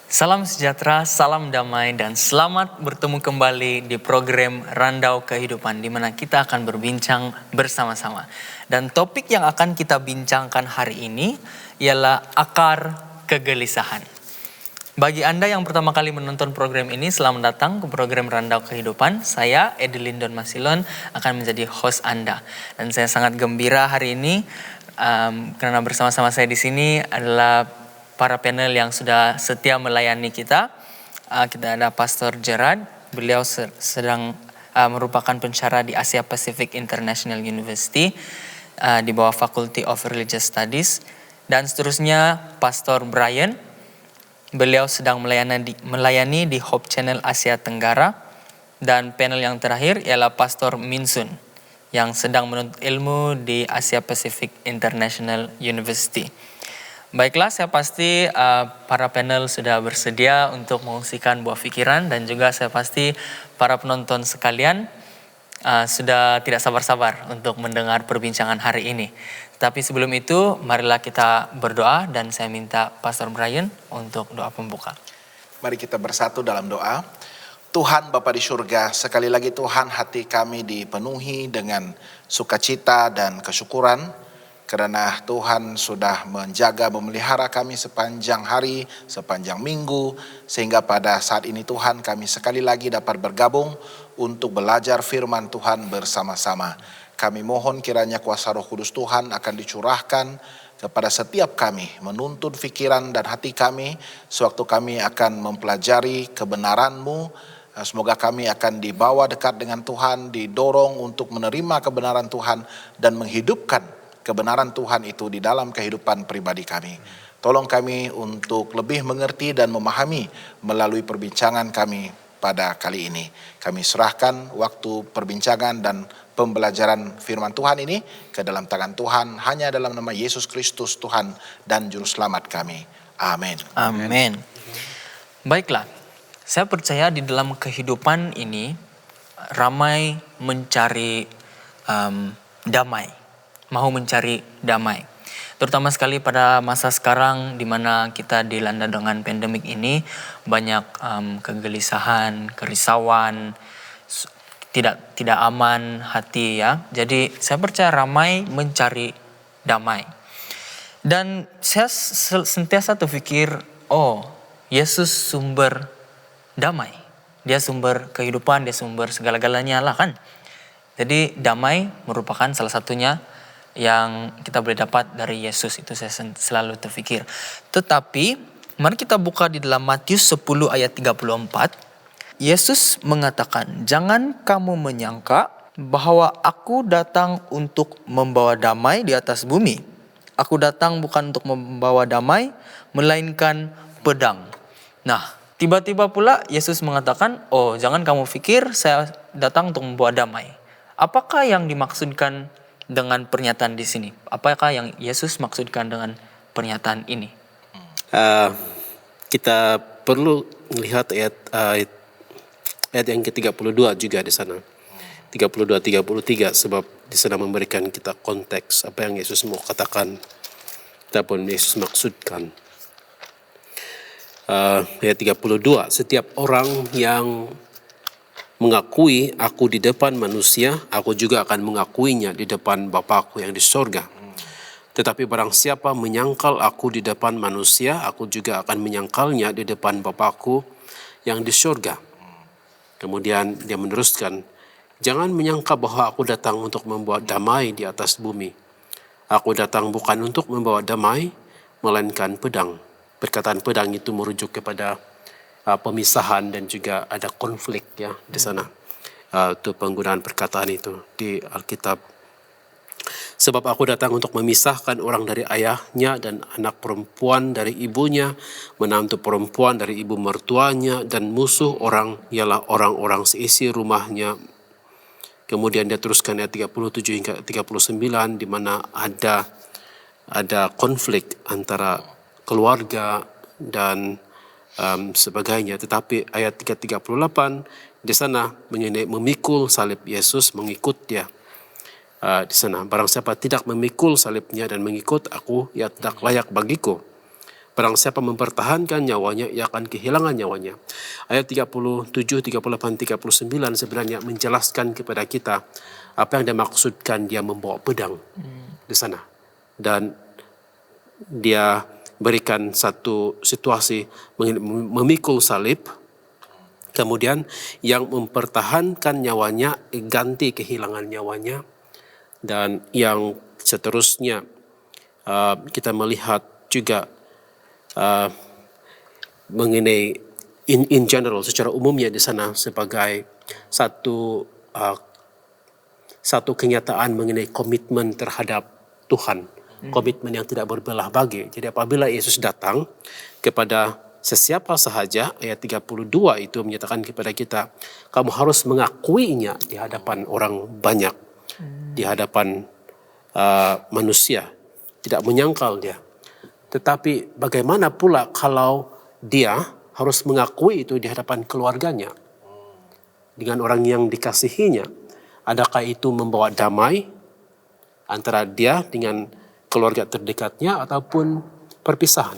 Salam sejahtera, salam damai, dan selamat bertemu kembali di program Randau Kehidupan, di mana kita akan berbincang bersama-sama. Dan topik yang akan kita bincangkan hari ini ialah akar kegelisahan. Bagi Anda yang pertama kali menonton program ini, selamat datang ke program Randau Kehidupan. Saya, Edelin Don Masilon, akan menjadi host Anda. Dan saya sangat gembira hari ini karena bersama-sama saya di sini adalah para panel yang sudah setia melayani kita. Kita ada Pastor Gerard, beliau sedang merupakan pensyarah di Asia Pacific International University di bawah Faculty of Religious Studies. Dan seterusnya Pastor Brian, beliau sedang melayani di Hope Channel Asia Tenggara. Dan panel yang terakhir ialah Pastor Minsun yang sedang menuntut ilmu di Asia Pacific International University. Baiklah, saya pasti para panel sudah bersedia untuk mengungsikan buah pikiran, dan juga saya pasti para penonton sekalian sudah tidak sabar-sabar untuk mendengar perbincangan hari ini. Tapi sebelum itu, marilah kita berdoa, dan saya minta Pastor Brian untuk doa pembuka. Mari kita bersatu dalam doa. Tuhan Bapa di surga, sekali lagi Tuhan, hati kami dipenuhi dengan sukacita dan kesyukuran karena Tuhan sudah menjaga, memelihara kami sepanjang hari, sepanjang minggu, sehingga pada saat ini Tuhan kami sekali lagi dapat bergabung untuk belajar firman Tuhan bersama-sama. Kami mohon kiranya kuasa Roh Kudus Tuhan akan dicurahkan kepada setiap kami, menuntun pikiran dan hati kami, sewaktu kami akan mempelajari kebenaran-Mu. Semoga kami akan dibawa dekat dengan Tuhan, didorong untuk menerima kebenaran Tuhan dan menghidupkan kebenaran Tuhan itu di dalam kehidupan pribadi kami. Tolong kami untuk lebih mengerti dan memahami melalui perbincangan kami pada kali ini. Kami serahkan waktu perbincangan dan pembelajaran firman Tuhan ini ke dalam tangan Tuhan, hanya dalam nama Yesus Kristus Tuhan dan Juru Selamat kami. Amin. Amin. Baiklah, saya percaya di dalam kehidupan ini ramai mencari damai. Mau mencari damai. Terutama sekali pada masa sekarang di mana kita dilanda dengan pandemik ini, banyak kegelisahan, kerisauan, tidak aman hati ya. Jadi saya percaya ramai mencari damai. Dan saya sentiasa terfikir, Yesus sumber damai. Dia sumber kehidupan, dia sumber segala-galanya lah kan. Jadi damai merupakan salah satunya yang kita boleh dapat dari Yesus, itu saya selalu terfikir. Tetapi mari kita buka di dalam Matius 10 ayat 34. Yesus mengatakan, "Jangan kamu menyangka bahwa aku datang untuk membawa damai di atas bumi. Aku datang bukan untuk membawa damai, melainkan pedang." Nah, tiba-tiba pula Yesus mengatakan, jangan kamu pikir saya datang untuk membawa damai. Apakah yang dimaksudkan dengan pernyataan di sini? Apakah yang Yesus maksudkan dengan pernyataan ini? Kita perlu melihat ayat yang ke-32 juga di sana. 32-33, sebab di sana memberikan kita konteks apa yang Yesus mau katakan ataupun Yesus maksudkan. Ayat 32, setiap orang yang mengakui aku di depan manusia, aku juga akan mengakuinya di depan Bapa-Ku yang di sorga. Tetapi barang siapa menyangkal aku di depan manusia, aku juga akan menyangkalnya di depan Bapa-Ku yang di sorga. Kemudian dia meneruskan, jangan menyangka bahwa aku datang untuk membawa damai di atas bumi. Aku datang bukan untuk membawa damai, melainkan pedang. Perkataan pedang itu merujuk kepada pemisahan dan juga ada konflik ya di sana. Itu penggunaan perkataan itu di Alkitab. Sebab aku datang untuk memisahkan orang dari ayahnya dan anak perempuan dari ibunya, menantu perempuan dari ibu mertuanya, dan musuh orang ialah orang-orang seisi rumahnya. Kemudian dia teruskan ayat 37 hingga 39 di mana ada konflik antara keluarga dan sebagainya. Tetapi ayat 38 di sana mengenai memikul salib Yesus, mengikut dia. Di sana, barang siapa tidak memikul salibnya dan mengikut aku, ia tidak layak bagiku. Barang siapa mempertahankan nyawanya, ia akan kehilangan nyawanya. Ayat 37, 38, 39 sebenarnya menjelaskan kepada kita apa yang dimaksudkan dia membawa pedang di sana. Dan dia berikan satu situasi memikul salib, kemudian yang mempertahankan nyawanya ganti kehilangan nyawanya, dan yang seterusnya kita melihat juga mengenai in general secara umumnya di sana sebagai satu kenyataan mengenai komitmen terhadap Tuhan, komitmen yang tidak berbelah bagi. Jadi apabila Yesus datang kepada sesiapa sahaja, ayat 32 itu menyatakan kepada kita, kamu harus mengakuinya di hadapan orang banyak, di hadapan manusia, tidak menyangkal dia. Tetapi bagaimana pula kalau dia harus mengakui itu di hadapan keluarganya, dengan orang yang dikasihinya? Adakah itu membawa damai antara dia dengan keluarga terdekatnya ataupun perpisahan?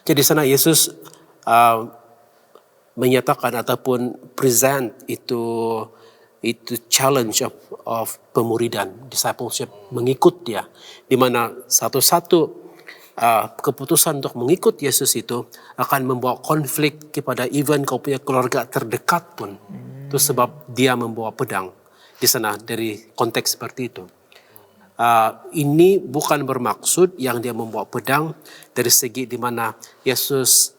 Jadi sana Yesus menyatakan ataupun present itu challenge of pemuridan, discipleship, mengikut dia, di mana satu-satu keputusan untuk mengikut Yesus itu akan membawa konflik kepada even kau punya keluarga terdekat pun. Itu sebab dia membawa pedang di sana dari konteks seperti itu. Ini bukan bermaksud yang dia membawa pedang dari segi di mana Yesus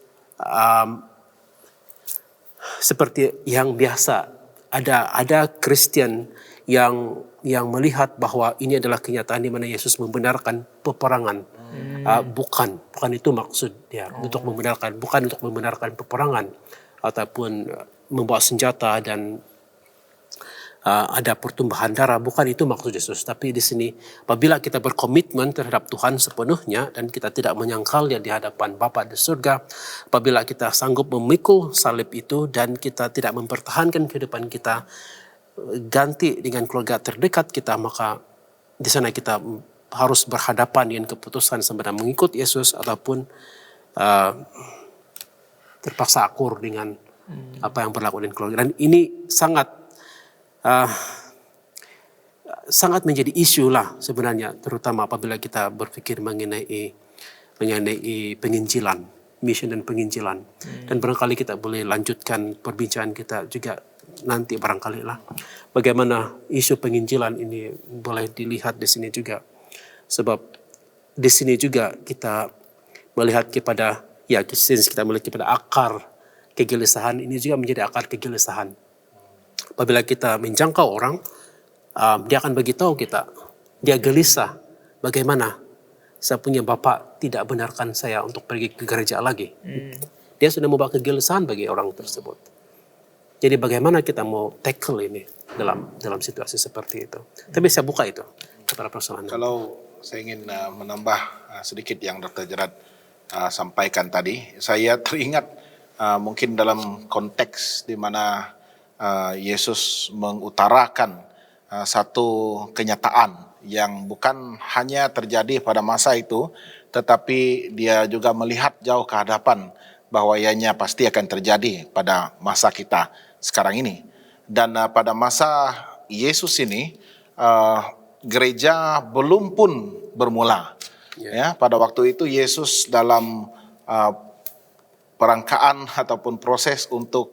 seperti yang biasa. Ada Kristen yang melihat bahwa ini adalah kenyataan di mana Yesus membenarkan peperangan. Bukan itu maksud dia, untuk membenarkan, bukan untuk membenarkan peperangan ataupun membawa senjata dan ada pertumbuhan darah, bukan itu maksud Yesus. Tapi di sini apabila kita berkomitmen terhadap Tuhan sepenuhnya dan kita tidak menyangkal dia di hadapan Bapa di surga, apabila kita sanggup memikul salib itu dan kita tidak mempertahankan kehidupan kita ganti dengan keluarga terdekat kita, maka di sana kita harus berhadapan dengan keputusan sebenarnya mengikut Yesus ataupun terpaksa akur dengan apa yang berlaku dengan keluarga. Dan ini sangat menjadi isu lah sebenarnya, terutama apabila kita berpikir mengenai penginjilan, mission dan penginjilan. Dan barangkali kita boleh lanjutkan perbincangan kita juga nanti barangkali lah, bagaimana isu penginjilan ini boleh dilihat di sini juga. Sebab di sini juga kita melihat kepada, kita melihat kepada akar kegelisahan, ini juga menjadi akar kegelisahan. Apabila kita menjangkau orang, dia akan beritahu kita, dia gelisah, bagaimana saya punya bapak tidak benarkan saya untuk pergi ke gereja lagi. Dia sudah membawa kegelisahan bagi orang tersebut. Jadi bagaimana kita mau tackle ini dalam situasi seperti itu. Tapi saya buka itu kepada persoalan. Kalau saya ingin menambah sedikit yang Dr. Gerard sampaikan tadi, saya teringat mungkin dalam konteks di mana Yesus mengutarakan satu kenyataan yang bukan hanya terjadi pada masa itu, tetapi dia juga melihat jauh ke hadapan bahwa ianya pasti akan terjadi pada masa kita sekarang ini. Dan pada masa Yesus ini, gereja belum pun bermula. Ya, pada waktu itu Yesus dalam perangkaan ataupun proses untuk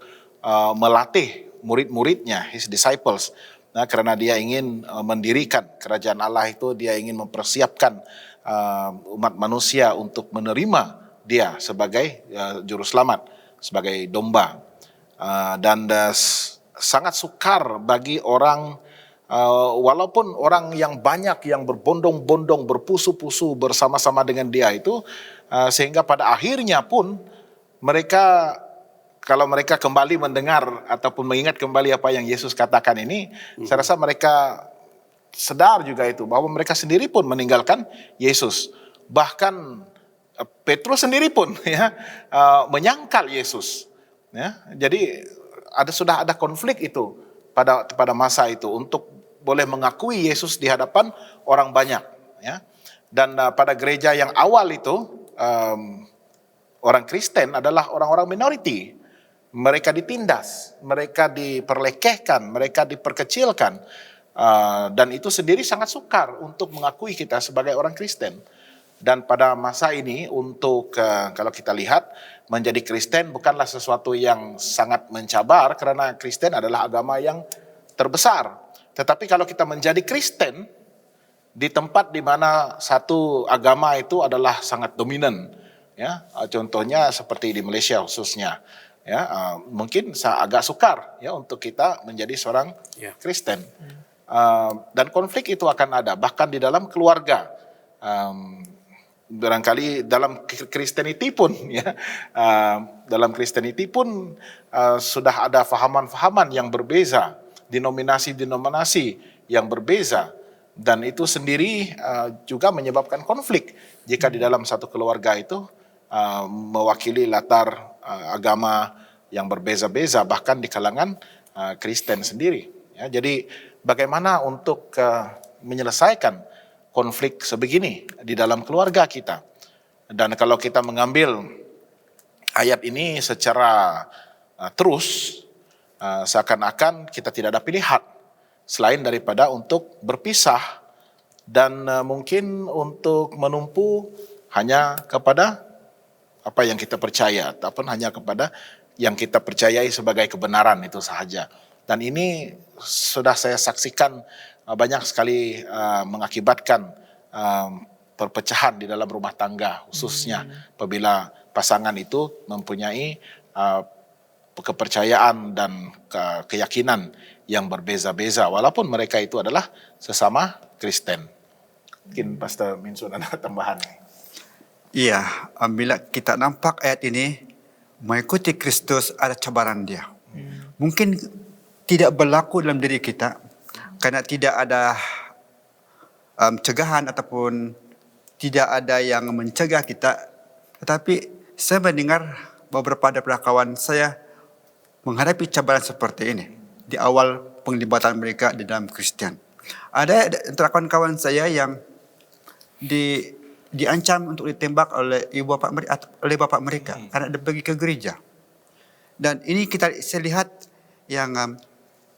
melatih murid-muridnya, his disciples. Nah, karena dia ingin mendirikan kerajaan Allah itu, dia ingin mempersiapkan umat manusia untuk menerima dia sebagai juru selamat, sebagai domba. Dan sangat sukar bagi orang, walaupun orang yang banyak yang berbondong-bondong, berpusu-pusu bersama-sama dengan dia itu, sehingga pada akhirnya pun mereka, kalau mereka kembali mendengar ataupun mengingat kembali apa yang Yesus katakan ini, saya rasa mereka sadar juga itu, bahwa mereka sendiri pun meninggalkan Yesus. Bahkan Petrus sendiri pun menyangkal Yesus. Ya, jadi sudah ada konflik itu pada masa itu untuk boleh mengakui Yesus di hadapan orang banyak. Ya. Dan pada gereja yang awal itu, orang Kristen adalah orang-orang minority. Mereka ditindas, mereka diperlekehkan, mereka diperkecilkan. Dan itu sendiri sangat sukar untuk mengakui kita sebagai orang Kristen. Dan pada masa ini untuk kalau kita lihat menjadi Kristen bukanlah sesuatu yang sangat mencabar karena Kristen adalah agama yang terbesar. Tetapi kalau kita menjadi Kristen di tempat di mana satu agama itu adalah sangat dominan, ya, contohnya seperti di Malaysia khususnya, ya, mungkin agak sukar ya untuk kita menjadi seorang Kristen. Dan konflik itu akan ada bahkan di dalam keluarga. Barangkali dalam Kristeniti pun ya, dalam Kristeniti pun sudah ada fahaman-fahaman yang berbeza, denominasi-denominasi yang berbeza, dan itu sendiri juga menyebabkan konflik jika di dalam satu keluarga itu mewakili latar agama yang berbeza-beza bahkan di kalangan Kristen sendiri. Ya, jadi bagaimana untuk menyelesaikan konflik sebegini di dalam keluarga kita? Dan kalau kita mengambil ayat ini secara terus, seakan-akan kita tidak ada pilihan selain daripada untuk berpisah dan mungkin untuk menumpu hanya kepada apa yang kita percaya ataupun hanya kepada yang kita percayai sebagai kebenaran itu sahaja. Dan ini sudah saya saksikan banyak sekali mengakibatkan perpecahan di dalam rumah tangga, khususnya apabila pasangan itu mempunyai kepercayaan dan keyakinan yang berbeza-beza walaupun mereka itu adalah sesama Kristen. Mungkin Pastor Minsun ada tambahan. Iya, bila kita nampak ayat ini, mengikuti Kristus ada cabaran dia. Mungkin tidak berlaku dalam diri kita karena tidak ada cegahan ataupun tidak ada yang mencegah kita. Tetapi saya mendengar beberapa daripada kawan saya menghadapi cabaran seperti ini di awal penglibatan mereka di dalam Kristen. Ada antara kawan-kawan saya yang diancam untuk ditembak oleh bapak mereka karena dia pergi ke gereja. Dan ini saya lihat yang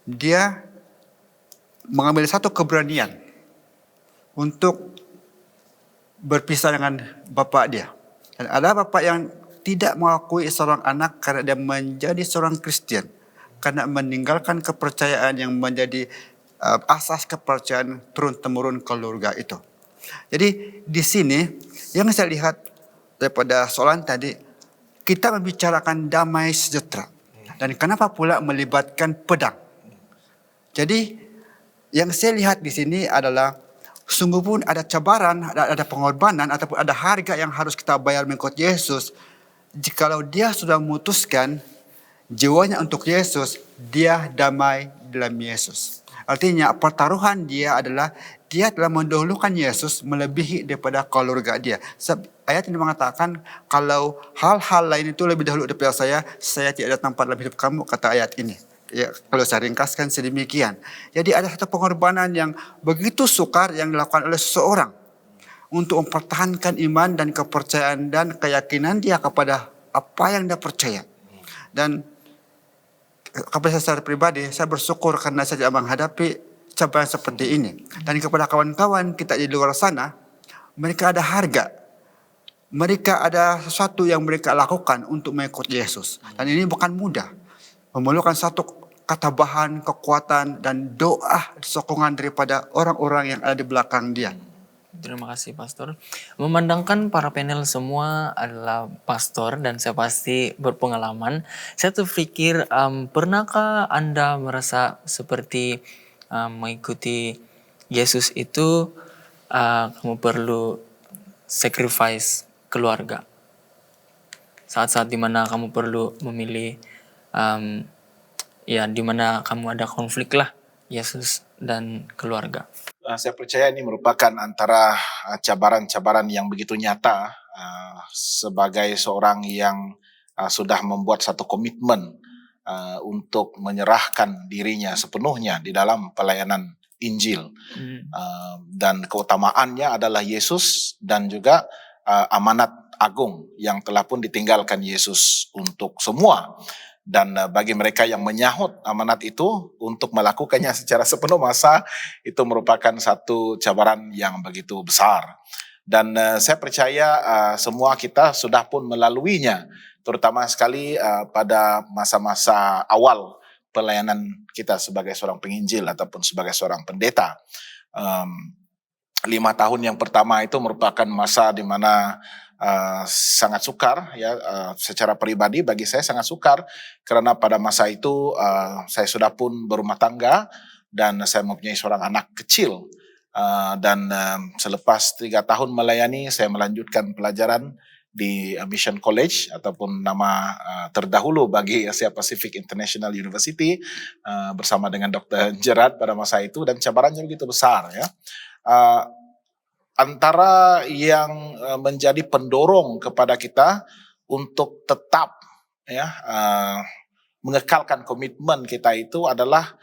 dia mengambil satu keberanian untuk berpisah dengan bapak dia. Dan ada bapak yang tidak mengakui seorang anak karena dia menjadi seorang Kristen, karena meninggalkan kepercayaan yang menjadi asas kepercayaan turun-temurun keluarga itu. Jadi di sini yang saya lihat daripada soalan tadi, kita membicarakan damai sejahtera. Dan kenapa pula melibatkan pedang? Jadi yang saya lihat di sini adalah sungguh pun ada cabaran, ada pengorbanan ataupun ada harga yang harus kita bayar mengikut Yesus. Jikalau dia sudah memutuskan jiwanya untuk Yesus, dia damai dalam Yesus. Artinya pertaruhan dia adalah dia telah mendahulukan Yesus melebihi daripada keluarga dia. Ayat ini mengatakan kalau hal-hal lain itu lebih dahulu daripada saya tidak ada tempat dalam hidup kamu, kata ayat ini. Ya, kalau saya ringkaskan sedemikian. Jadi ada satu pengorbanan yang begitu sukar yang dilakukan oleh seseorang untuk mempertahankan iman dan kepercayaan dan keyakinan dia kepada apa yang dia percaya. Dan kepada saya secara pribadi, saya bersyukur karena saya tidak menghadapi cabaran seperti ini. Dan kepada kawan-kawan kita di luar sana, mereka ada harga. Mereka ada sesuatu yang mereka lakukan untuk mengikut Yesus. Dan ini bukan mudah. Memerlukan satu ketabahan, kekuatan, dan doa sokongan daripada orang-orang yang ada di belakang dia. Terima kasih Pastor. Memandangkan para panel semua adalah pastor dan saya pasti berpengalaman. Saya terpikir, pernahkah Anda merasa seperti mengikuti Yesus itu kamu perlu sacrifice keluarga? Saat-saat dimana kamu perlu memilih, dimana kamu ada konflik lah, Yesus dan keluarga. Saya percaya ini merupakan antara cabaran-cabaran yang begitu nyata sebagai seorang yang sudah membuat satu komitmen untuk menyerahkan dirinya sepenuhnya di dalam pelayanan Injil. Dan keutamaannya adalah Yesus dan juga amanat agung yang telah pun ditinggalkan Yesus untuk semua. Dan bagi mereka yang menyahut amanat itu untuk melakukannya secara sepenuh masa, itu merupakan satu cabaran yang begitu besar. Dan saya percaya semua kita sudah pun melaluinya, terutama sekali pada masa-masa awal pelayanan kita sebagai seorang penginjil ataupun sebagai seorang pendeta. 5 tahun yang pertama itu merupakan masa di mana sangat sukar ya, secara pribadi bagi saya sangat sukar, karena pada masa itu saya sudah pun berumah tangga dan saya mempunyai seorang anak kecil. Dan selepas 3 tahun melayani, saya melanjutkan pelajaran di Mission College ataupun nama terdahulu bagi Asia Pacific International University bersama dengan Dr. Gerard pada masa itu, dan cabarannya begitu besar ya. Antara yang menjadi pendorong kepada kita untuk tetap ya mengekalkan komitmen kita itu adalah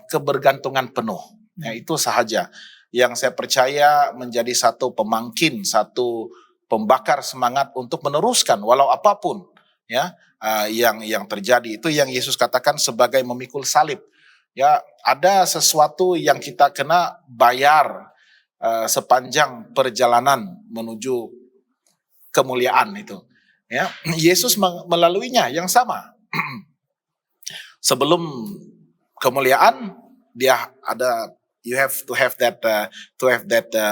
kebergantungan penuh. Ya, itu sahaja yang saya percaya menjadi satu pemangkin, satu pembakar semangat untuk meneruskan walau apapun ya yang terjadi. Itu yang Yesus katakan sebagai memikul salib. Ya, ada sesuatu yang kita kena bayar sepanjang perjalanan menuju kemuliaan itu. Ya, Yesus melaluinya yang sama. Sebelum kemuliaan dia ada, you have to have that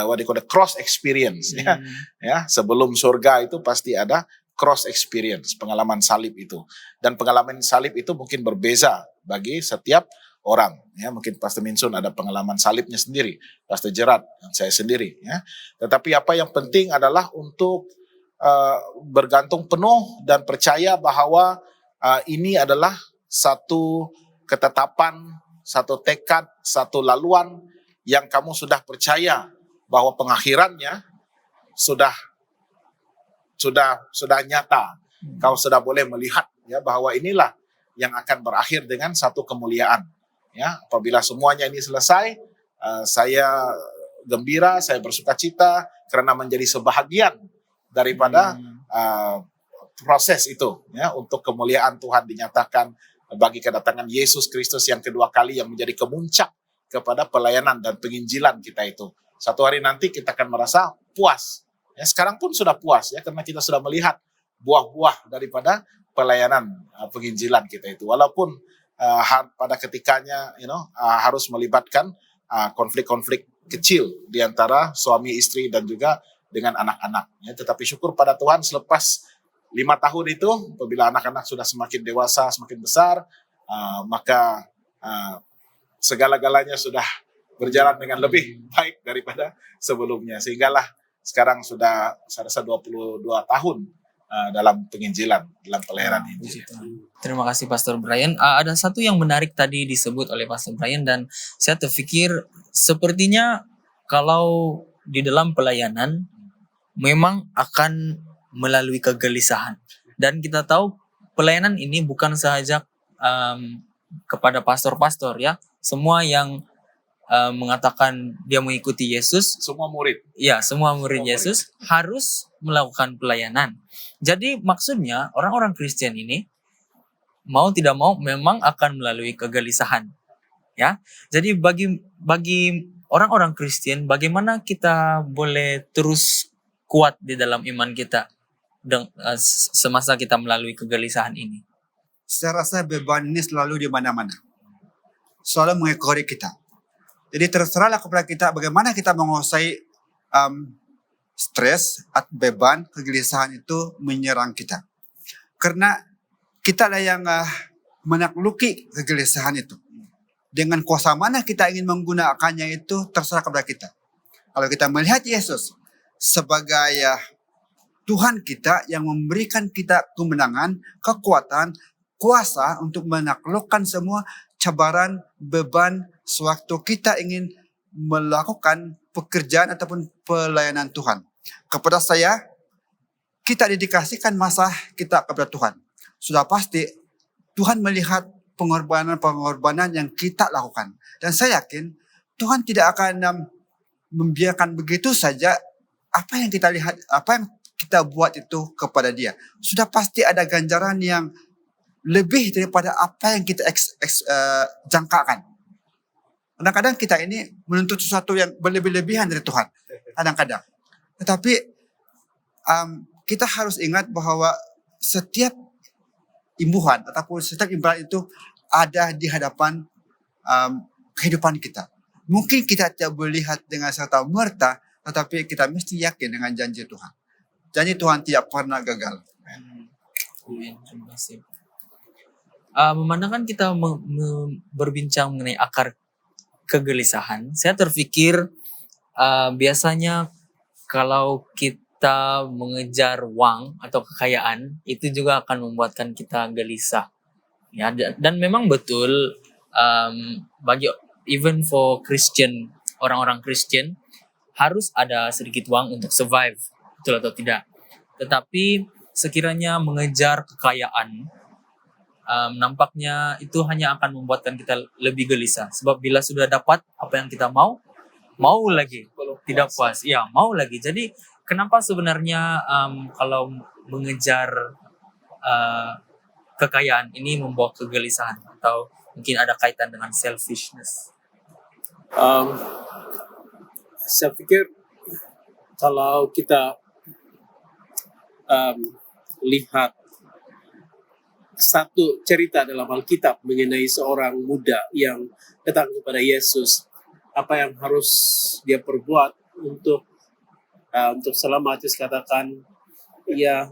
what they call the cross experience. Ya, sebelum surga itu pasti ada cross experience, pengalaman salib itu. Dan pengalaman salib itu mungkin berbeza bagi setiap orang ya. Mungkin Pastor Minsun ada pengalaman salibnya sendiri, Pastor Gerard dan saya sendiri ya. Tetapi apa yang penting adalah untuk bergantung penuh dan percaya bahwa ini adalah satu ketetapan, satu tekad, satu laluan yang kamu sudah percaya bahwa pengakhirannya sudah nyata. Kau sudah boleh melihat ya bahwa inilah yang akan berakhir dengan satu kemuliaan. Ya, apabila semuanya ini selesai, saya gembira, saya bersukacita karena menjadi sebahagian daripada proses itu ya, untuk kemuliaan Tuhan dinyatakan bagi kedatangan Yesus Kristus yang kedua kali yang menjadi kemuncak kepada pelayanan dan penginjilan kita itu. Satu hari nanti kita akan merasa puas. Ya, sekarang pun sudah puas ya, karena kita sudah melihat buah-buah daripada pelayanan penginjilan kita itu. Walaupun pada ketikanya harus melibatkan konflik-konflik kecil di antara suami istri dan juga dengan anak-anak ya. Tetapi syukur pada Tuhan, selepas 5 tahun itu apabila anak-anak sudah semakin dewasa, semakin besar, maka segala-galanya sudah berjalan dengan lebih baik daripada sebelumnya, sehinggalah sekarang sudah saya rasa 22 tahun dalam penginjilan, dalam pelayanan Injil. Terima kasih Pastor Brian. Ada satu yang menarik tadi disebut oleh Pastor Brian, dan saya terpikir sepertinya kalau di dalam pelayanan memang akan melalui kegelisahan. Dan kita tahu pelayanan ini bukan sahaja kepada pastor-pastor ya. Semua yang mengatakan dia mengikuti Yesus, Semua murid. ya semua murid Yesus harus melakukan pelayanan. Jadi maksudnya orang-orang Kristen ini mau tidak mau memang akan melalui kegelisahan. Ya. Jadi bagi orang-orang Kristen, bagaimana kita boleh terus kuat di dalam iman kita semasa kita melalui kegelisahan ini? Saya rasa beban ini selalu di mana-mana, selalu mengekori kita. Jadi terserahlah kepada kita bagaimana kita menguasai stres, beban, kegelisahan itu menyerang kita. Karena kita lah yang menakluki kegelisahan itu. Dengan kuasa mana kita ingin menggunakannya itu terserah kepada kita. Kalau kita melihat Yesus sebagai Tuhan kita yang memberikan kita kemenangan, kekuatan, kuasa untuk menaklukkan semua cabaran, beban sewaktu kita ingin melakukan pekerjaan ataupun pelayanan Tuhan. Kepada saya, kita dedikasikan masa kita kepada Tuhan. Sudah pasti Tuhan melihat pengorbanan-pengorbanan yang kita lakukan. Dan saya yakin Tuhan tidak akan membiarkan begitu saja apa yang kita lihat, apa yang kita buat itu kepada dia, sudah pasti ada ganjaran yang lebih daripada apa yang kita jangkakan. Kadang-kadang kita ini menuntut sesuatu yang berlebih-lebihan dari Tuhan. Kadang-kadang. Tetapi kita harus ingat bahwa setiap imbuhan ataupun setiap imbalan itu ada di hadapan kehidupan kita. Mungkin kita tidak melihat dengan serta-merta, tetapi kita mesti yakin dengan janji Tuhan. Janji Tuhan tidak pernah gagal. Amin. Terima kasih. Memandangkan kita berbincang mengenai akar kegelisahan, saya terpikir biasanya kalau kita mengejar uang atau kekayaan, itu juga akan membuatkan kita gelisah. Ya, dan memang betul bagi even for Christian, orang-orang Kristen harus ada sedikit uang untuk survive, betul atau tidak. Tetapi sekiranya mengejar kekayaan, nampaknya itu hanya akan membuatkan kita lebih gelisah. Sebab bila sudah dapat apa yang kita mau lagi, tidak puas. Ya, mau lagi. Jadi kenapa sebenarnya kalau mengejar kekayaan ini membawa kegelisahan, atau mungkin ada kaitan dengan selfishness? Saya pikir kalau kita lihat satu cerita dalam Alkitab mengenai seorang muda yang datang kepada Yesus, apa yang harus dia perbuat untuk selamat, katakan ya,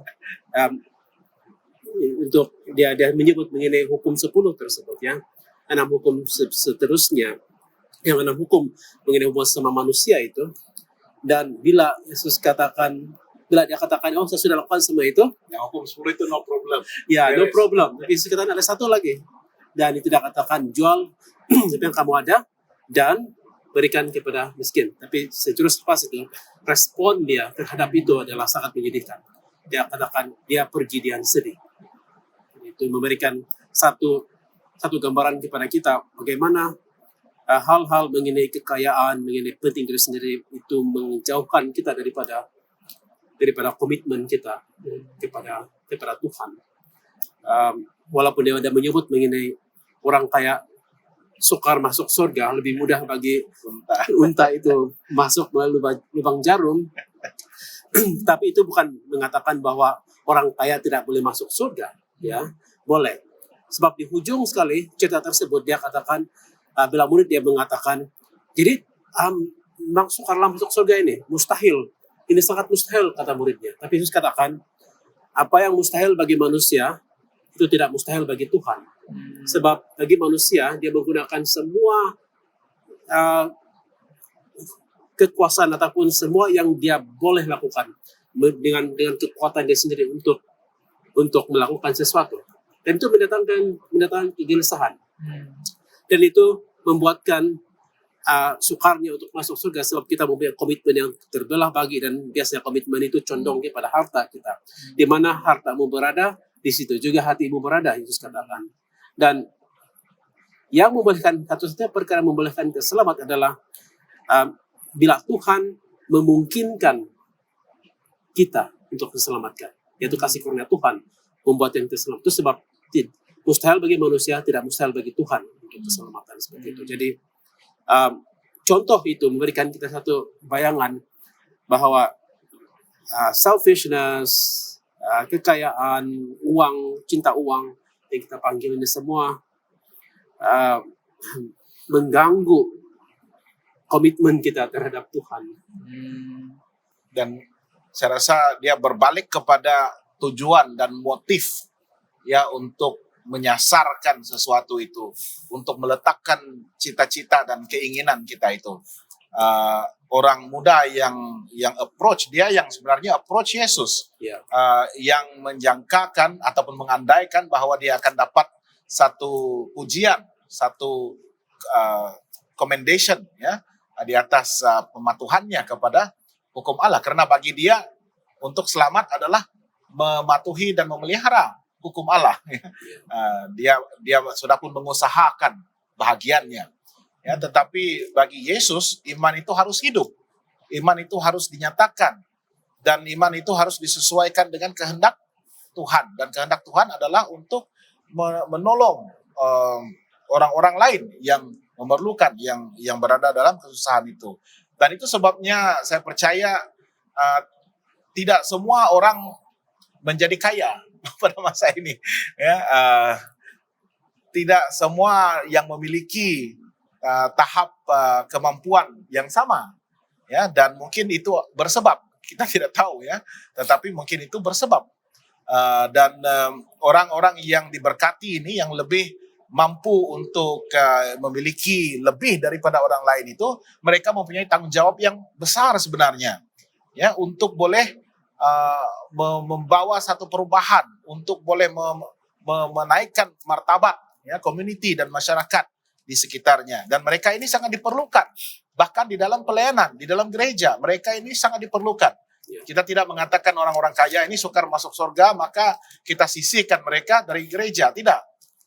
untuk dia menyebut mengenai hukum 10 tersebut, ya, 6 hukum seterusnya, yang 6 hukum mengenai hubungan sama manusia itu. Dan bila Yesus katakan, bila dia katakan, oh saya sudah lakukan semua itu, Yang hukum 10 itu no problem. ya no problem. Tapi Yesus katakan ada satu lagi, dan itu dia katakan, jual apa yang kamu ada dan berikan kepada miskin. Tapi sejurus lepas itu, respon dia terhadap itu adalah sangat menyedihkan. Dia katakan dia pergi dengan sedih. Itu memberikan satu gambaran kepada kita bagaimana hal-hal mengenai kekayaan, mengenai penting diri sendiri itu menjauhkan kita daripada komitmen kita kepada Tuhan. Walaupun dia ada menyebut mengenai orang kaya sukar masuk surga, lebih mudah bagi unta itu masuk melalui lubang jarum, tapi itu bukan mengatakan bahwa orang kaya tidak boleh masuk surga, ya, boleh. Sebab di ujung sekali cerita tersebut dia katakan, bila murid dia mengatakan, jadi sukarlah masuk surga ini mustahil. Ini sangat mustahil, kata muridnya. Tapi Yesus katakan, apa yang mustahil bagi manusia, itu tidak mustahil bagi Tuhan. Sebab bagi manusia, dia menggunakan semua kekuasaan ataupun semua yang dia boleh lakukan dengan kekuatan dia sendiri untuk melakukan sesuatu. Dan itu mendatangkan kegelisahan. Dan itu membuatkan sukarnya untuk masuk surga, sebab kita mempunyai komitmen yang terbelah bagi, dan biasanya komitmen itu condong kepada harta kita. Di mana hartamu berada, di situ juga hatimu berada, Yesus katakan. Dan yang membolehkan, satu-satunya perkara membolehkan kita selamat adalah bila Tuhan memungkinkan kita untuk diselamatkan, yaitu kasih karunia Tuhan membuat yang kita selamat. Itu sebab mustahil bagi manusia, tidak mustahil bagi Tuhan untuk keselamatan seperti itu. Jadi contoh itu memberikan kita satu bayangan bahwa selfishness, kekayaan, uang, cinta uang yang kita panggil ini semua mengganggu komitmen kita terhadap Tuhan. Dan saya rasa dia berbalik kepada tujuan dan motif, ya, untuk menyasarkan sesuatu itu, untuk meletakkan cita-cita dan keinginan kita itu. Orang muda yang approach dia, yang sebenarnya approach Yesus, yang menjangkakan ataupun mengandaikan bahwa dia akan dapat satu pujian, satu commendation, ya, di atas pematuhannya kepada hukum Allah. Karena bagi dia untuk selamat adalah mematuhi dan memelihara hukum Allah. Dia sudah pun mengusahakan bahagiannya. Ya, tetapi bagi Yesus iman itu harus hidup. Iman itu harus dinyatakan. Dan iman itu harus disesuaikan dengan kehendak Tuhan. Dan kehendak Tuhan adalah untuk menolong orang-orang lain yang memerlukan, yang berada dalam kesusahan itu. Dan itu sebabnya saya percaya tidak semua orang menjadi kaya pada masa ini. Ya, tidak semua yang memiliki tahap kemampuan yang sama. Ya, dan mungkin itu bersebab, kita tidak tahu ya, tetapi mungkin itu bersebab. Dan orang-orang yang diberkati ini yang lebih mampu untuk memiliki lebih daripada orang lain itu, mereka mempunyai tanggung jawab yang besar sebenarnya, ya, untuk boleh membawa satu perubahan, untuk boleh menaikkan martabat, ya, community dan masyarakat di sekitarnya. Dan mereka ini sangat diperlukan, bahkan di dalam pelayanan, di dalam gereja, mereka ini sangat diperlukan. Kita tidak mengatakan orang-orang kaya ini sukar masuk surga, maka kita sisihkan mereka dari gereja. Tidak.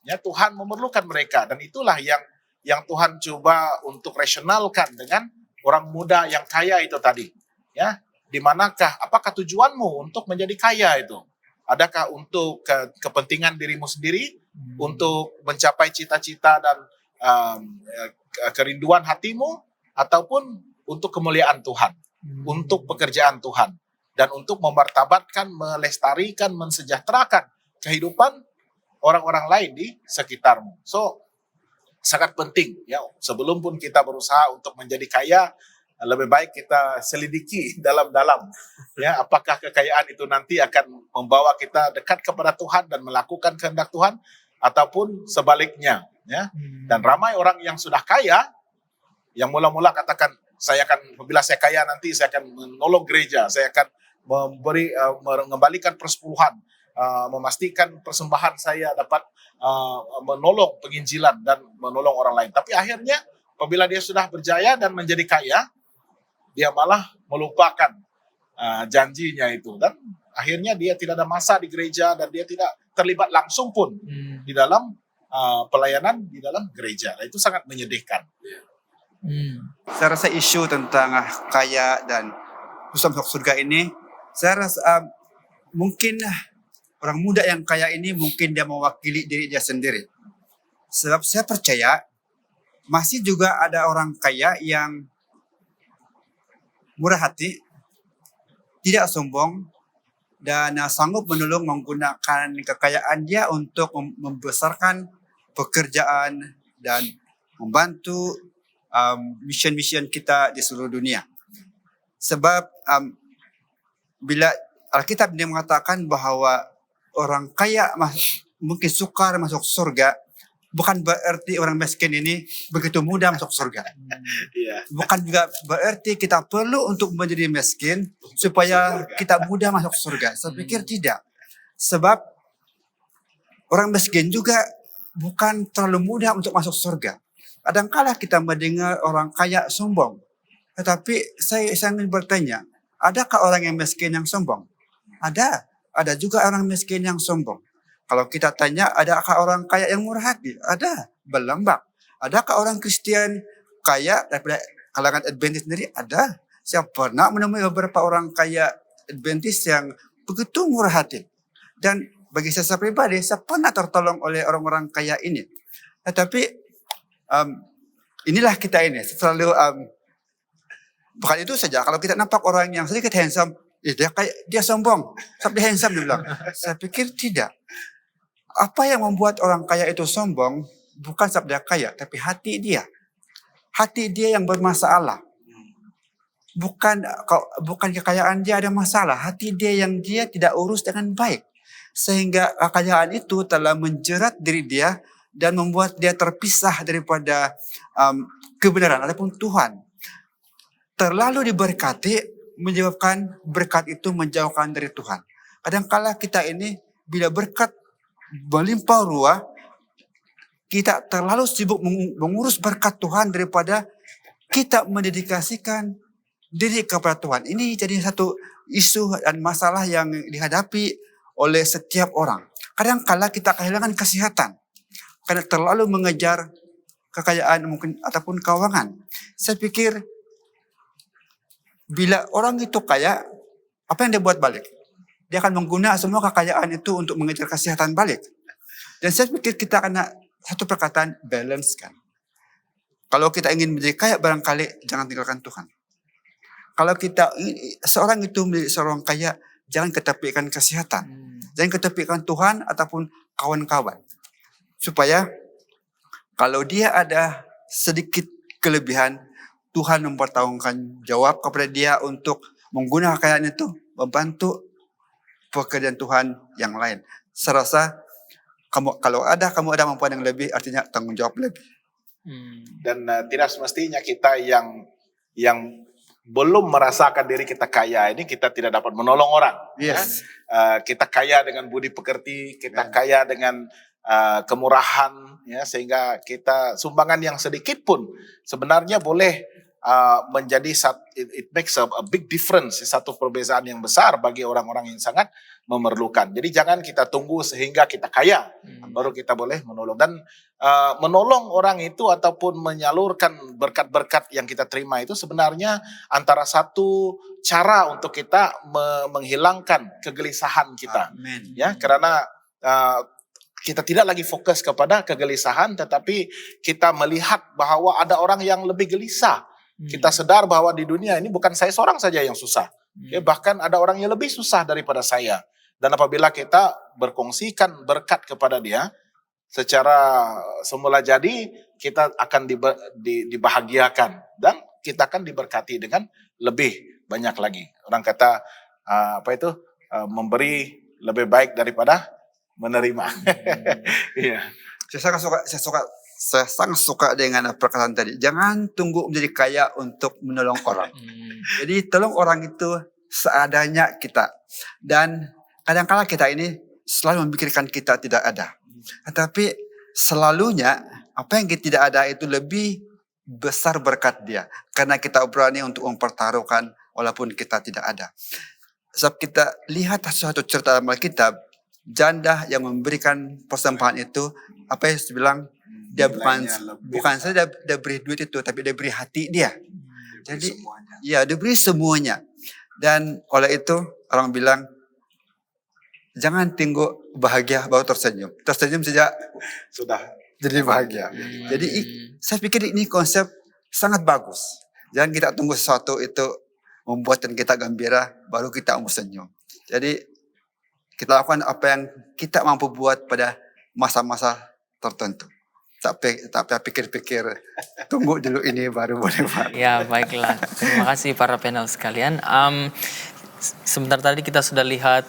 Ya, Tuhan memerlukan mereka, dan itulah yang Tuhan coba untuk rasionalkan dengan orang muda yang kaya itu tadi. Ya, di manakah, apakah tujuanmu untuk menjadi kaya itu? Adakah untuk kepentingan dirimu sendiri, untuk mencapai cita-cita dan kerinduan hatimu, ataupun untuk kemuliaan Tuhan, untuk pekerjaan Tuhan, dan untuk memartabatkan, melestarikan, mensejahterakan kehidupan orang-orang lain di sekitarmu. So, sangat penting ya, sebelum pun kita berusaha untuk menjadi kaya, lebih baik kita selidiki dalam-dalam ya, apakah kekayaan itu nanti akan membawa kita dekat kepada Tuhan dan melakukan kehendak Tuhan, ataupun sebaliknya ya. Dan ramai orang yang sudah kaya yang mula-mula katakan, saya akan, apabila saya kaya nanti saya akan menolong gereja, saya akan mengembalikan persepuluhan, memastikan persembahan saya dapat menolong penginjilan dan menolong orang lain. Tapi akhirnya apabila dia sudah berjaya dan menjadi kaya, dia malah melupakan janjinya itu, dan akhirnya dia tidak ada masa di gereja, dan dia tidak terlibat langsung pun di dalam pelayanan di dalam gereja. Nah, itu sangat menyedihkan. Saya rasa isu tentang kaya dan susah masuk surga ini, saya rasa mungkin orang muda yang kaya ini mungkin dia mewakili diri dia sendiri. Sebab saya percaya masih juga ada orang kaya yang murah hati, tidak sombong, dan sanggup menolong menggunakan kekayaan dia untuk membesarkan pekerjaan dan membantu mission-mission kita di seluruh dunia. Sebab bila Alkitab dia mengatakan bahwa orang kaya mungkin sukar masuk surga, bukan berarti orang miskin ini begitu mudah masuk surga. Bukan juga berarti kita perlu untuk menjadi miskin supaya kita mudah masuk surga. Saya pikir tidak. Sebab orang miskin juga bukan terlalu mudah untuk masuk surga. Kadang-kala kita mendengar orang kaya sombong. Tetapi saya ingin bertanya, adakah orang yang miskin yang sombong? Ada juga orang miskin yang sombong. Kalau kita tanya, adakah orang kaya yang murah hati? Ada, berlembab. Adakah orang Kristen kaya daripada kalangan Adventist sendiri? Ada. Saya pernah menemui beberapa orang kaya Adventist yang begitu murah hati. Dan bagi saya pribadi, saya pernah tertolong oleh orang-orang kaya ini. Tetapi inilah kita ini selalu bukan itu saja. Kalau kita nampak orang yang sedikit handsome, dia sombong, tapi handsome dia bilang. Saya pikir tidak. Apa yang membuat orang kaya itu sombong bukan sebab dia kaya, tapi hati dia. Hati dia yang bermasalah. Bukan kekayaan dia ada masalah, hati dia yang dia tidak urus dengan baik. Sehingga kekayaan itu telah menjerat diri dia dan membuat dia terpisah daripada kebenaran ataupun Tuhan. Terlalu diberkati menyebabkan berkat itu menjauhkan dari Tuhan. Kadang-kala kita ini bila berkat melimpah ruah, kita terlalu sibuk mengurus berkat Tuhan daripada kita mendedikasikan diri kepada Tuhan. Ini jadi satu isu dan masalah yang dihadapi oleh setiap orang. Kadang-kala kita kehilangan kesehatan karena terlalu mengejar kekayaan mungkin ataupun keuangan. Saya pikir bila orang itu kaya, apa yang dia buat balik? Dia akan menggunakan semua kekayaan itu untuk mengejar kesehatan balik. Dan saya pikir kita kena satu perkataan balance kan. Kalau kita ingin menjadi kaya barangkali jangan tinggalkan Tuhan. Kalau seorang itu menjadi seorang kaya, jangan ketepikan kesehatan. Jangan ketepikan Tuhan ataupun kawan-kawan. Supaya kalau dia ada sedikit kelebihan, Tuhan mempertanggungjawabkan jawab kepada dia untuk menggunakan kekayaan itu membantu pekerjaan Tuhan yang lain. Saya rasa kalau kamu ada kemampuan yang lebih, artinya tanggung jawab lebih. Dan tidak semestinya kita yang belum merasakan diri kita kaya ini kita tidak dapat menolong orang. Yes. Ya? Kita kaya dengan budi pekerti, kita kaya dengan kemurahan, ya, sehingga kita sumbangan yang sedikit pun sebenarnya boleh menjadi it makes a big difference, satu perbezaan yang besar bagi orang-orang yang sangat memerlukan. Jadi jangan kita tunggu sehingga kita kaya baru kita boleh menolong. Dan menolong orang itu ataupun menyalurkan berkat-berkat yang kita terima itu sebenarnya antara satu cara untuk kita menghilangkan kegelisahan kita. Amen. Ya, karena kita tidak lagi fokus kepada kegelisahan, tetapi kita melihat bahwa ada orang yang lebih gelisah. Kita sadar bahwa di dunia ini bukan saya seorang saja yang susah. Ya, bahkan ada orang yang lebih susah daripada saya. Dan apabila kita berkongsikan berkat kepada dia, secara semula jadi kita akan dibahagiakan. Dan kita akan diberkati dengan lebih banyak lagi. Orang kata, memberi lebih baik daripada menerima. Iya. Saya sangat suka dengan perkataan tadi. Jangan tunggu menjadi kaya untuk menolong orang. Jadi tolong orang itu seadanya kita. Dan kadang-kala kita ini selalu memikirkan kita tidak ada. Tetapi selalunya apa yang kita tidak ada itu lebih besar berkat dia. Karena kita berani untuk mempertaruhkan walaupun kita tidak ada. Sebab kita lihat suatu cerita dalam Alkitab, janda yang memberikan persembahan itu, apa yang bilang, dia bukan saja dia beri duit itu, tapi dia beri hati dia. Jadi, ya dia beri semuanya. Dan oleh itu orang bilang, jangan tunggu bahagia baru tersenyum. Tersenyum saja sudah jadi bahagia. Jadi saya pikir ini konsep sangat bagus. Jangan kita tunggu sesuatu itu membuatkan kita gembira, baru kita mau senyum. Jadi kita lakukan apa yang kita mampu buat pada masa-masa tertentu. Tak pikir-pikir, tunggu dulu ini baru boleh. Ya, baiklah. Terima kasih para panel sekalian. Sebentar tadi kita sudah lihat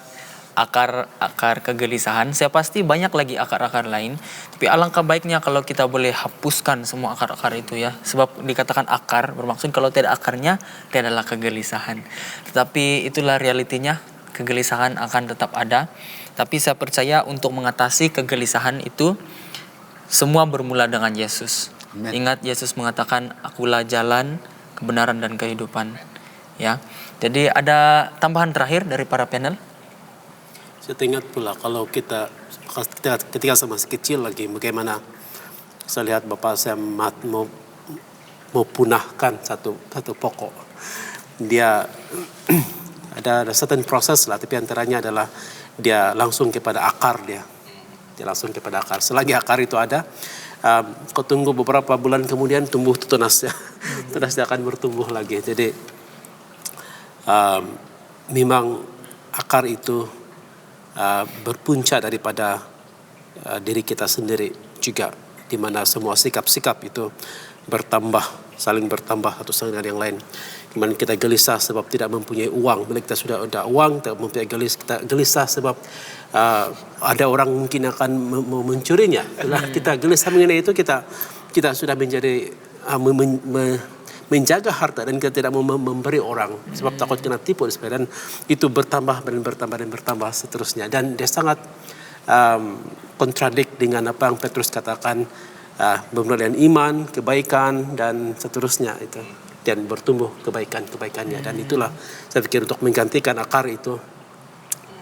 akar kegelisahan. Saya pasti banyak lagi akar-akar lain. Tapi alangkah baiknya kalau kita boleh hapuskan semua akar-akar itu ya. Sebab dikatakan akar bermaksud kalau tidak akarnya, tidak adalah kegelisahan. Tetapi itulah realitinya, kegelisahan akan tetap ada. Tapi saya percaya untuk mengatasi kegelisahan itu, semua bermula dengan Yesus. Amen. Ingat Yesus mengatakan, akulah jalan, kebenaran dan kehidupan. Ya. Jadi ada tambahan terakhir dari para panel? Saya ingat pula kalau kita ketika saya masih kecil lagi, bagaimana saya lihat bapak saya mau punahkan satu pokok. Dia ada certain proses lah, tapi antaranya adalah dia langsung kepada akar dia. Dia langsung kepada akar. Selagi akar itu ada, kau tunggu beberapa bulan kemudian tumbuh tunasnya. Tunasnya akan bertumbuh lagi. Jadi memang akar itu berpunca daripada diri kita sendiri juga, di mana semua sikap-sikap itu bertambah, saling bertambah satu sama dengan yang lain. Dimana kita gelisah sebab tidak mempunyai uang. Bila kita sudah ada uang, kita mempunyai kita gelisah sebab ada orang mungkin akan mencurinya. Bila kita gelisah mengenai itu, kita sudah menjadi menjaga harta dan kita tidak mau memberi orang sebab takut kena tipu dan itu bertambah dan bertambah seterusnya. Dan dia sangat kontradik dengan apa yang Petrus katakan, bermula dengan iman, kebaikan dan seterusnya itu, dan bertumbuh kebaikannya. Dan itulah saya pikir untuk menggantikan akar itu,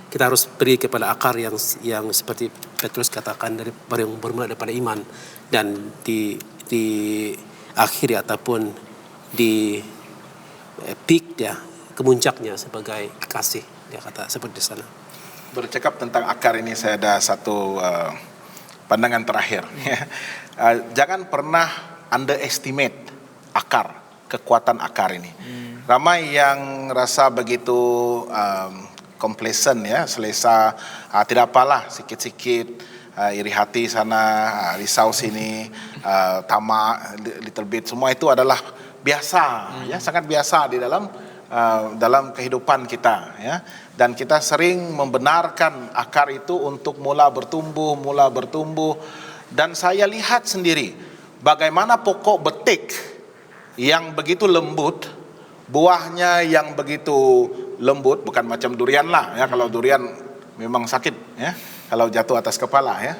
kita harus beri kepada akar yang seperti Petrus katakan, dari yang bermula daripada iman dan di akhiri ataupun di peak dia kemuncaknya sebagai kasih. Dia kata seperti sana. Bercakap tentang akar ini, saya ada satu pandangan terakhir. Jangan pernah underestimate akar, kekuatan akar ini. Ramai yang rasa begitu complacent ya, selesa, tidak apalah, sikit-sikit, iri hati sana, risau sini, tamak, little bit, semua itu adalah biasa, ya, sangat biasa di dalam kehidupan kita, ya. Dan kita sering membenarkan akar itu untuk mula bertumbuh. Dan saya lihat sendiri bagaimana pokok betik yang begitu lembut, buahnya yang begitu lembut, bukan macam durian lah, ya. Kalau durian memang sakit, ya, kalau jatuh atas kepala, ya.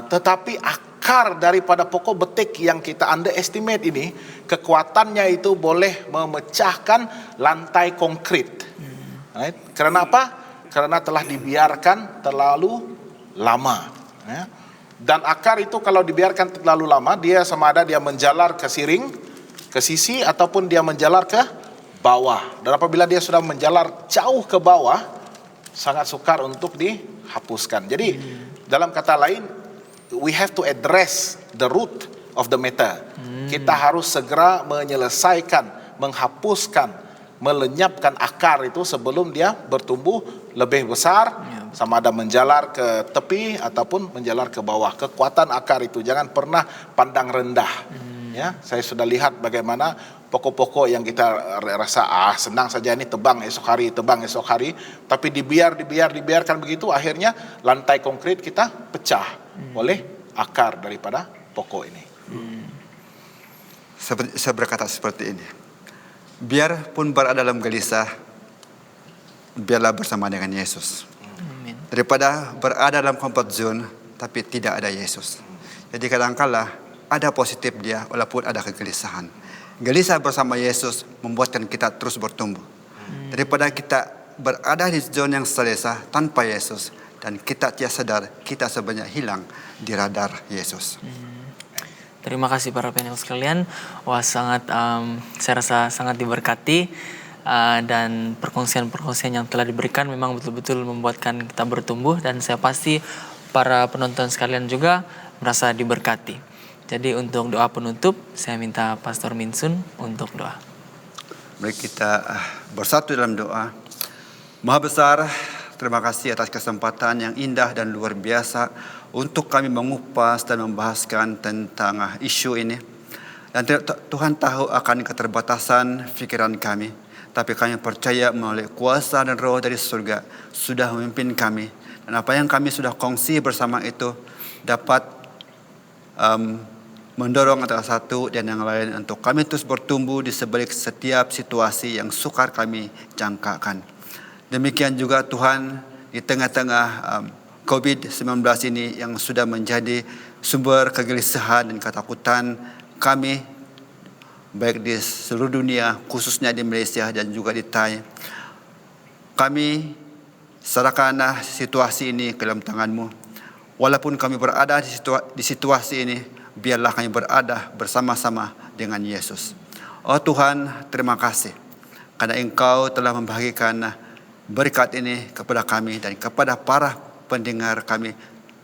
Tetapi akar daripada pokok betik yang kita underestimate ini, kekuatannya itu boleh memecahkan lantai konkrit. Right? Karena apa? Karena telah dibiarkan terlalu lama, ya. Dan akar itu kalau dibiarkan terlalu lama, dia sama ada dia menjalar ke sisi, ataupun dia menjalar ke bawah. Dan apabila dia sudah menjalar jauh ke bawah, sangat sukar untuk dihapuskan. Jadi dalam kata lain, we have to address the root of the matter. Kita harus segera menyelesaikan, menghapuskan, melenyapkan akar itu sebelum dia bertumbuh lebih besar, sama ada menjalar ke tepi ataupun menjalar ke bawah. Kekuatan akar itu jangan pernah pandang rendah. Ya, saya sudah lihat bagaimana pokok-pokok yang kita rasa senang saja ini tebang esok hari, tapi dibiarkan begitu, akhirnya lantai konkret kita pecah oleh akar daripada pokok ini. Saya berkata seperti ini. Biarpun berada dalam gelisah, biarlah bersama dengan Yesus. Amin. Daripada berada dalam comfort zone tapi tidak ada Yesus. Jadi kadang-kala ada positif dia walaupun ada kegelisahan. Gelisah bersama Yesus membuatkan kita terus bertumbuh. Daripada kita berada di zona yang selesa tanpa Yesus dan kita tidak sadar kita sebenarnya hilang di radar Yesus. Terima kasih para panel sekalian. Wah, sangat saya rasa sangat diberkati, dan perkongsian-perkongsian yang telah diberikan memang betul-betul membuatkan kita bertumbuh, dan saya pasti para penonton sekalian juga merasa diberkati. Jadi untuk doa penutup, saya minta Pastor Minsun untuk doa. Mari kita bersatu dalam doa. Maha besar, terima kasih atas kesempatan yang indah dan luar biasa untuk kami mengupas dan membahaskan tentang isu ini. Dan Tuhan tahu akan keterbatasan pikiran kami, tapi kami percaya melalui kuasa dan roh dari surga sudah memimpin kami. Dan apa yang kami sudah kongsi bersama itu dapat mendorong antara satu dan yang lain untuk kami terus bertumbuh di sebalik setiap situasi yang sukar kami jangkakan. Demikian juga Tuhan, di tengah-tengah COVID-19 ini yang sudah menjadi sumber kegelisahan dan ketakutan kami, baik di seluruh dunia, khususnya di Malaysia dan juga di Thai. Kami serahkan situasi ini ke dalam tangan-Mu. Walaupun kami berada di situasi ini, biarlah kami berada bersama-sama dengan Yesus. Oh Tuhan, terima kasih karena Engkau telah membagikan berkat ini kepada kami dan kepada para pendengar kami,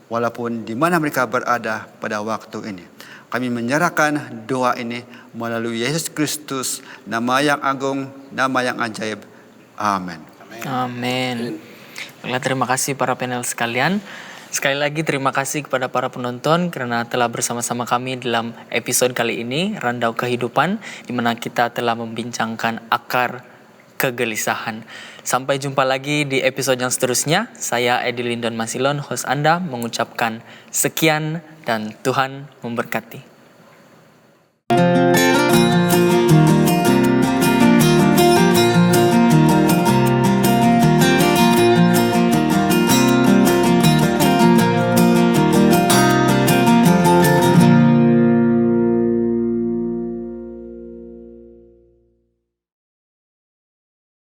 walaupun di mana mereka berada pada waktu ini. Kami menyerahkan doa ini melalui Yesus Kristus, nama yang agung, nama yang ajaib. Amin. Amin. Baiklah, terima kasih para panel sekalian. Sekali lagi terima kasih kepada para penonton karena telah bersama-sama kami dalam episode kali ini, Randau Kehidupan, di mana kita telah membincangkan akar kegelisahan. Sampai jumpa lagi di episode yang seterusnya. Saya Edi Lindon Masilon, host Anda, mengucapkan sekian dan Tuhan memberkati.